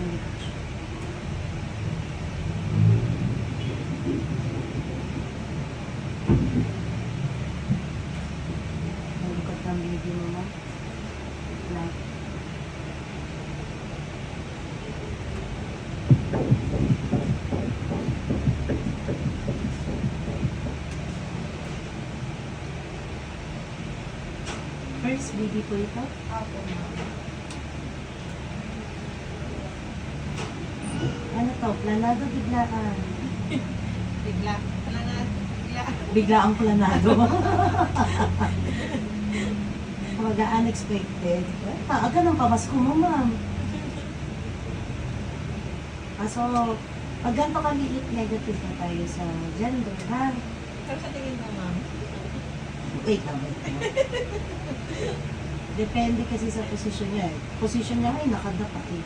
likod siya. Ang likod ng baby mo na. Like. First baby po ito? Opo, ma'am. Ano to? Planado biglaan. Bigla. Bigla. Bigla ang planado. Mga unexpected. Aga ng pamasko mo, ma'am. Kaso, pag ganito kaliit, negative na tayo sa gender, ha? Pero sa tingin mo, ma'am? Wait lang, wait lang. Depende kasi sa posisyon niya eh. Posisyon niya ay nakadapa eh.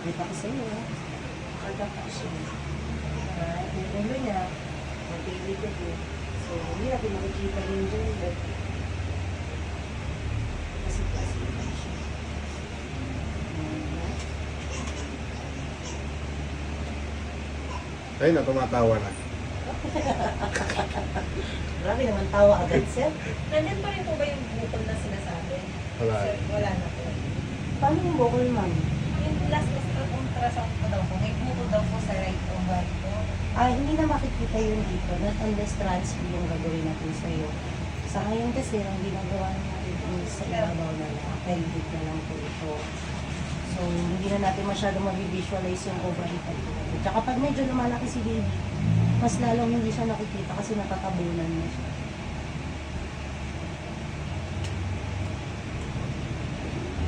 Kita ko sa'yo, nakadapa siya. Yung ulo niya, magpiligid eh. So, hindi natin makikita yung gender. Kasi pa siya. Ayun na, tumatawa na. Grabe naman tawa agad, sir. Nandyan pa rin po ba yung bukol na sinasabi? Wala. Sir, wala na po. Paano yung bukol, ma'am? Yung last ultrasound ko daw po, may bukol daw po sa right ovary ko. Hindi na makikita yun dito. Not unless transfer yung gagawin natin sa'yo. Sa ngayon kasi, ang ginagawa natin is sa ibabaw na lang. Pelvic na lang po ito. So, hindi na natin masyado mag-visualize yung ovary pag tsaka pag medyo lumalaki si baby, mas lalong hindi siya nakikita kasi natatabunan na siya.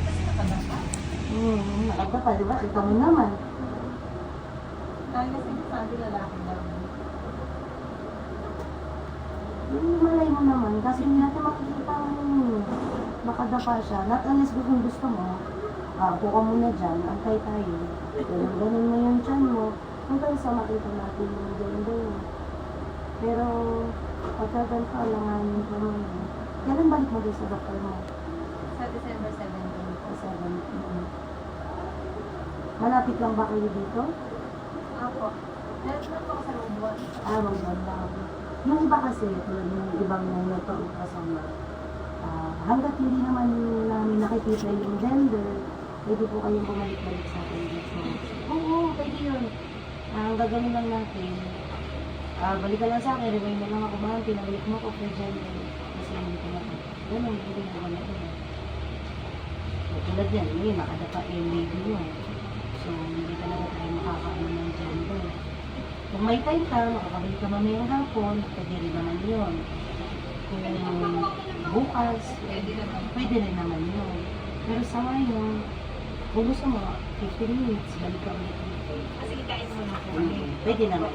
Kasi nakadapa. Nakagapa, di ba? Ikaw mo naman. Dahil kasi sabi lalaki daw. Malay mo naman, kasi hindi natin makikita nakadapa siya. Not unless kung gusto mo, buka muna dyan, antay tayo. Ganun mo yung tiyan mo, hanggang sa makita natin yung gender mo. Pero, pagka ganito, alanganin ko mo yun. Kailan balik mo doon sa doktor mo? Sa December 17. Sa 7. Malapit lang ba kayo dito? Ako. Meron na po ako sa robot. Magandang. Yung iba kasi, yung ibang neto ultrasound, hanggat hindi naman namin nakikita yung gender, pwede po kayong bumalik-balik sa akin dito. Oo, pwede yun. Ang gagawin lang natin, balik ka lang sa akin, rewind mo lang ako, mahal, pinabalik mo ako for gender. Kasi hindi ko na. Ganun, hindi ko na ito. Tulad yan, yun, nakadapa yung baby mo. So, hindi talaga tayo makakaano ng gender. Kung may time ka, makakabalik ka mamayang hapon, pwede rin naman yun. Kung bukas, pwede rin naman yun. Pero sa ngayon, kung gusto mo, 15 minutes, balik ka ulit dito. Kasi kain mo na po. Pwede naman